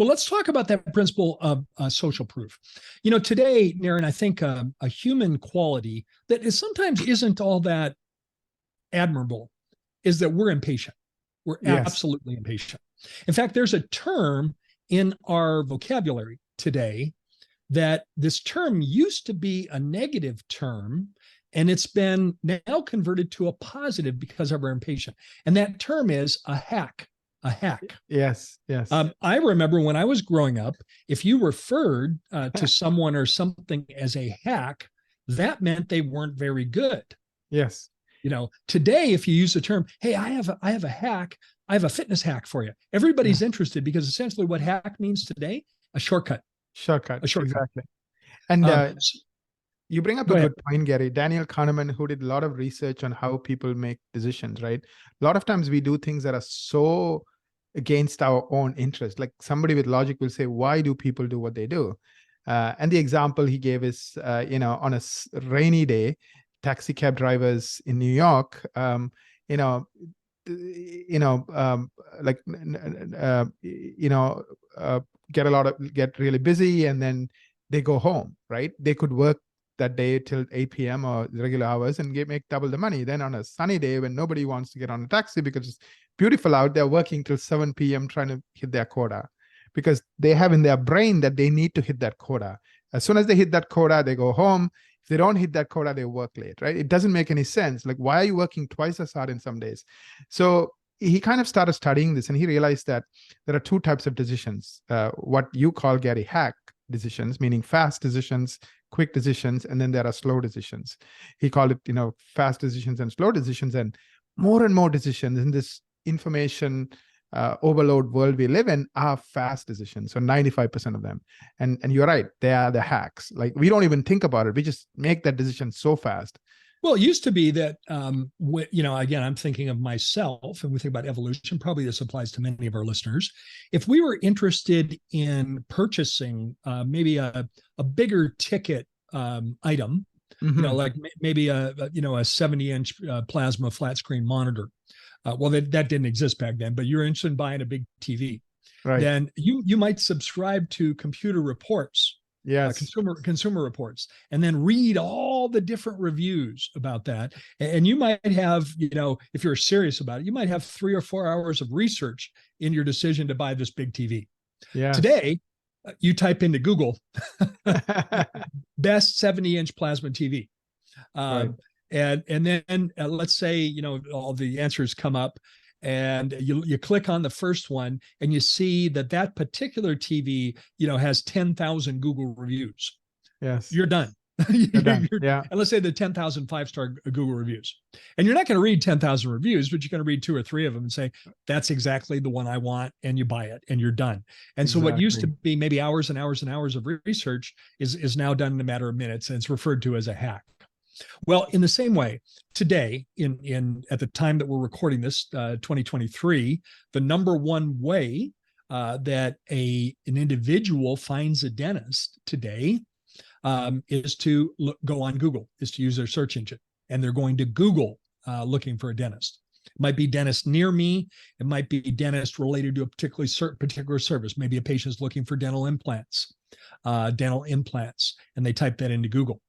Well, let's talk about that principle of social proof. You know, today, Naren, I think a human quality that is sometimes isn't all that admirable is that we're impatient. We're Yes. absolutely impatient. In fact, there's a term in our vocabulary today that this term used to be a negative term, and it's been now converted to a positive because of our impatience. And that term is a hack. A hack. Yes. Yes. I remember when I was growing up, if you referred to someone or something as a hack, that meant they weren't very good. Yes. You know, today, if you use the term, hey, I have a hack, I have a fitness hack for you. Everybody's interested because essentially what hack means today, a shortcut. Shortcut. A shortcut. Exactly. And So, you bring up go a ahead. good point, Gary. Daniel Kahneman, who did a lot of research on how people make decisions, right? A lot of times we do things that are so against our own interest. Like somebody with logic will say, why do people do what they do? And the example he gave is, on a rainy day, taxi cab drivers in New York, get really busy, and then they go home, right? They could work that day till 8 p.m. or regular hours and make double the money. Then on a sunny day when nobody wants to get on a taxi because it's beautiful out, they're working till 7 p.m. trying to hit their quota because they have in their brain that they need to hit that quota. As soon as they hit that quota, they go home. If they don't hit that quota, they work late, right? It doesn't make any sense. Like, why are you working twice as hard in some days? So he kind of started studying this, and he realized that there are two types of decisions, what you call, Gary, hack decisions, meaning fast decisions, quick decisions, and then there are slow decisions. He called it, fast decisions and slow decisions, and more decisions in this information overload world we live in are fast decisions. So 95% of them. And you're right, they are the hacks. Like, we don't even think about it. We just make that decision so fast. Well, it used to be that, again, I'm thinking of myself, and we think about evolution. Probably this applies to many of our listeners. If we were interested in purchasing maybe a bigger ticket item, like maybe a 70-inch plasma flat screen monitor. Well, that didn't exist back then, but you're interested in buying a big TV. Right. Then you might subscribe to computer reports. Yes. Consumer reports, and then read all the different reviews about that. And you might have, if you're serious about it, you might have 3 or 4 hours of research in your decision to buy this big TV. Yes. Today, you type into Google, best 70-inch plasma TV. Right. And then let's say, all the answers come up, and you click on the first one, and you see that particular TV, has 10,000 Google reviews. Yes. You're done. You're done. Yeah. And let's say the 10,000 5-star Google reviews. And you're not going to read 10,000 reviews, but you're going to read 2 or 3 of them and say, that's exactly the one I want. And you buy it and you're done. And so what used to be maybe hours and hours and hours of research is now done in a matter of minutes, and it's referred to as a hack. Well, in the same way, today, at the time that we're recording this, 2023, the number one way that an individual finds a dentist today is to go on Google, is to use their search engine, and they're going to Google looking for a dentist. It might be dentist near me. It might be dentist related to a particular service. Maybe a patient's looking for dental implants, and they type that into Google.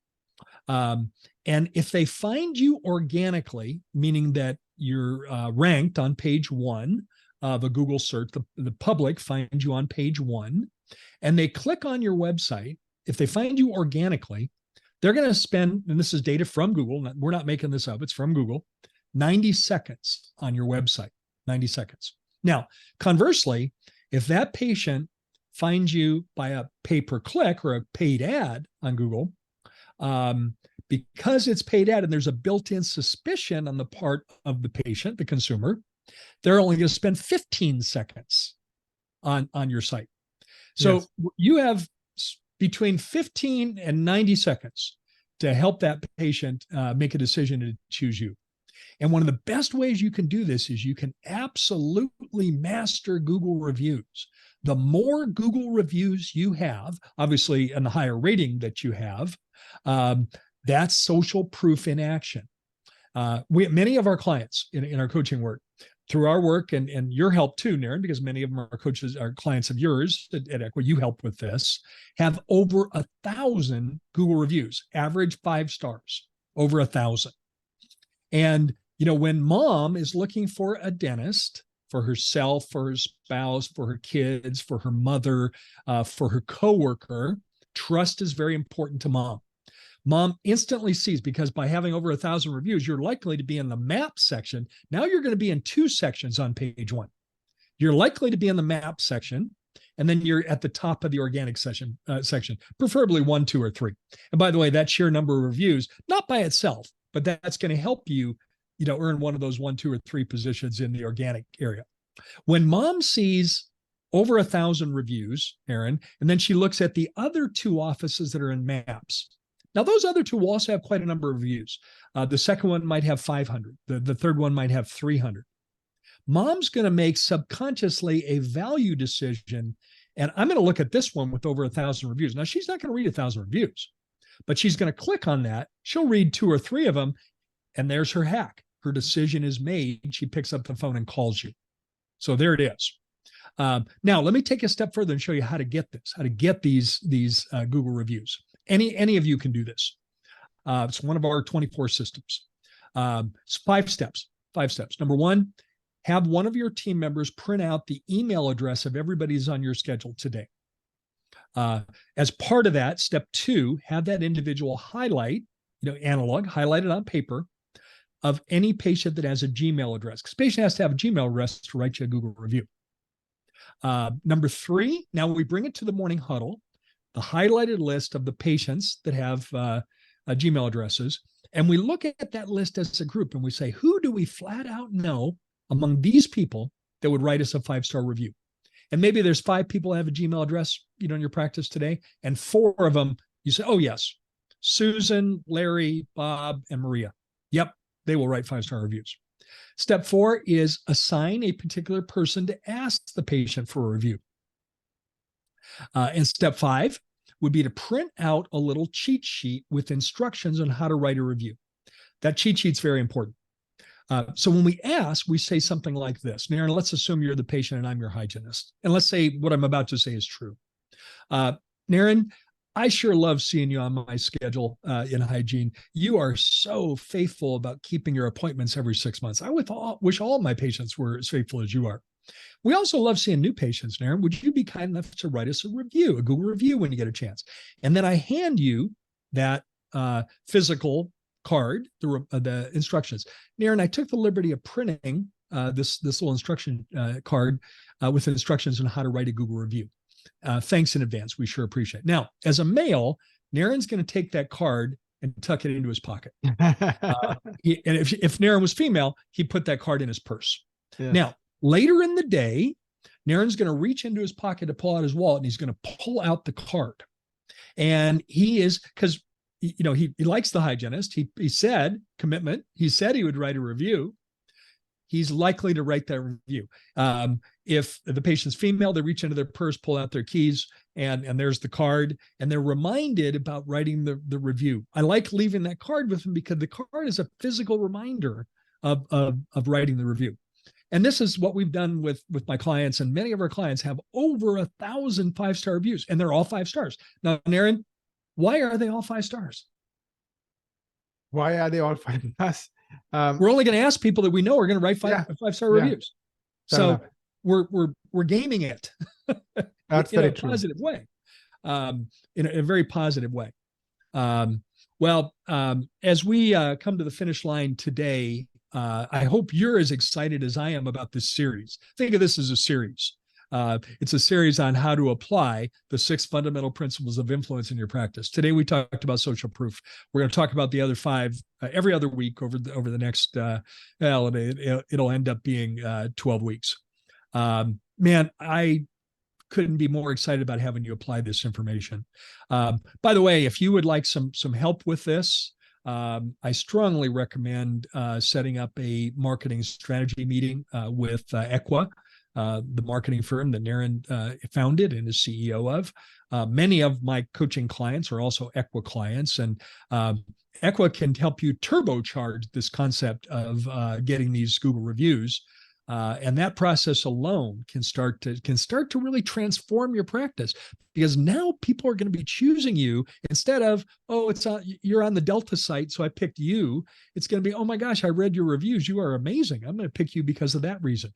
And if they find you organically, meaning that you're ranked on page 1 of a Google search, the public finds you on page 1, and they click on your website, if they find you organically, they're going to spend, and this is data from Google, we're not making this up, it's from Google, 90 seconds on your website, 90 seconds. Now, conversely, if that patient finds you by a pay-per-click or a paid ad on Google, because it's paid ad and there's a built-in suspicion on the part of the patient, the consumer, they're only going to spend 15 seconds on your site. So you have between 15 and 90 seconds to help that patient make a decision to choose you. And one of the best ways you can do this is you can absolutely master Google reviews. The more Google reviews you have, obviously, and the higher rating that you have, that's social proof in action. Many of our clients in our coaching work through our work and your help too, Naren, because many of them are coaches, are clients of yours at Equa, you help with this, have over 1,000 Google reviews, average 5 stars, over 1,000. And, when mom is looking for a dentist for herself, for her spouse, for her kids, for her mother, for her coworker, trust is very important to mom. Mom instantly sees, because by having over 1,000 reviews, you're likely to be in the map section. Now you're going to be in 2 sections on page 1. You're likely to be in the map section, and then you're at the top of the organic section, preferably 1, 2, or 3. And by the way, that sheer number of reviews, not by itself, but that's going to help you, earn one of those 1, 2, or 3 positions in the organic area. When mom sees over 1,000 reviews, Aaron, and then she looks at the other 2 offices that are in maps. Now, those other 2 will also have quite a number of reviews. The second one might have 500. The third one might have 300. Mom's going to make subconsciously a value decision. And I'm going to look at this one with over 1,000 reviews. Now, she's not going to read 1,000 reviews, but she's going to click on that. She'll read 2 or 3 of them. And there's her hack. Her decision is made. She picks up the phone and calls you. So there it is. Now, let me take a step further and show you how to get this, how to get these Google reviews. Any of you can do this. It's one of our 24 systems. It's 5 steps. 5 steps. Number 1, have one of your team members print out the email address of everybody who's on your schedule today. As part of that, step 2, have that individual highlight, analog, highlight it on paper, of any patient that has a Gmail address, because patient has to have a Gmail address to write you a Google review. Number 3, now we bring it to the morning huddle, the highlighted list of the patients that have Gmail addresses, and we look at that list as a group and we say, who do we flat out know among these people that would write us a 5-star review? And maybe there's 5 people that have a Gmail address, in your practice today, and 4 of them, you say, oh yes, Susan, Larry, Bob, and Maria. Yep, they will write 5-star reviews. Step 4 is assign a particular person to ask the patient for a review. And step 5 would be to print out a little cheat sheet with instructions on how to write a review. That cheat sheet's very important. So when we ask, we say something like this. Naren, let's assume you're the patient and I'm your hygienist. And let's say what I'm about to say is true. Naren, I sure love seeing you on my schedule in hygiene. You are so faithful about keeping your appointments every 6 months. I wish all my patients were as faithful as you are. We also love seeing new patients, Naren. Would you be kind enough to write us a review, a Google review when you get a chance? And then I hand you that physical card, the instructions. Naren, I took the liberty of printing this little instruction card with instructions on how to write a Google review. Thanks in advance. We sure appreciate it. Now, as a male, Naren's going to take that card and tuck it into his pocket. And if Naren was female, he'd put that card in his purse. Yeah. Now, later in the day, Naren's going to reach into his pocket to pull out his wallet, and he's going to pull out the card. And he is, because he likes the hygienist. He said commitment. He said he would write a review. He's likely to write that review. If the patient's female, they reach into their purse, pull out their keys, and there's the card, and they're reminded about writing the review. I like leaving that card with them because the card is a physical reminder of writing the review. And this is what we've done with my clients, and many of our clients have over 1,000 5-star reviews, and they're all 5 stars. Now, Naren, why are they all 5 stars? Why are they all 5 stars? We're only going to ask people that we know are going to write 5-star reviews. So we're gaming it. That's in very a true. Positive way, in a very positive way. As we come to the finish line today, I hope you're as excited as I am about this series. Think of this as a series. It's a series on how to apply the 6 fundamental principles of influence in your practice. Today, we talked about social proof. We're going to talk about the other 5 every other week over the next, it'll end up being 12 weeks. Man, I couldn't be more excited about having you apply this information. By the way, if you would like some help with this, I strongly recommend setting up a marketing strategy meeting with Equa, the marketing firm that Naren founded and is CEO of. Many of my coaching clients are also Equa clients, and Equa can help you turbocharge this concept of getting these Google reviews. And that process alone can start to really transform your practice, because now people are going to be choosing you instead of, oh, you're on the Delta site, so I picked you. It's going to be, oh my gosh, I read your reviews. You are amazing. I'm going to pick you because of that reason.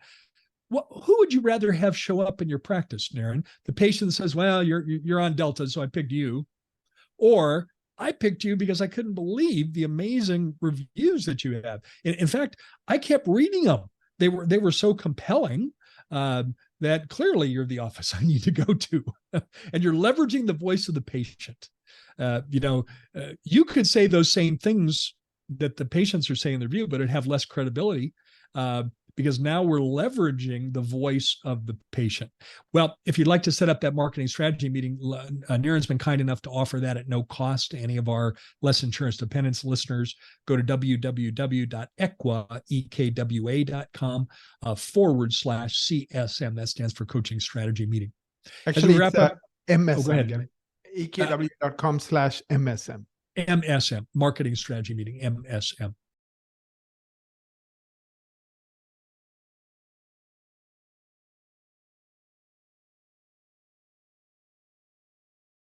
Who would you rather have show up in your practice, Naren? The patient says, well, you're on Delta, so I picked you. Or I picked you because I couldn't believe the amazing reviews that you have. In fact, I kept reading them. They were so compelling that clearly you're the office I need to go to. And you're leveraging the voice of the patient. You could say those same things that the patients are saying in the review, but it'd have less credibility because now we're leveraging the voice of the patient. Well, if you'd like to set up that marketing strategy meeting, Naren's been kind enough to offer that at no cost to any of our Less Insurance Dependence listeners. Go to www.equa.com/CSM. That stands for Coaching Strategy Meeting. Actually, it's MSM. Oh, go ahead. EKW.com/MSM. MSM, Marketing Strategy Meeting, MSM.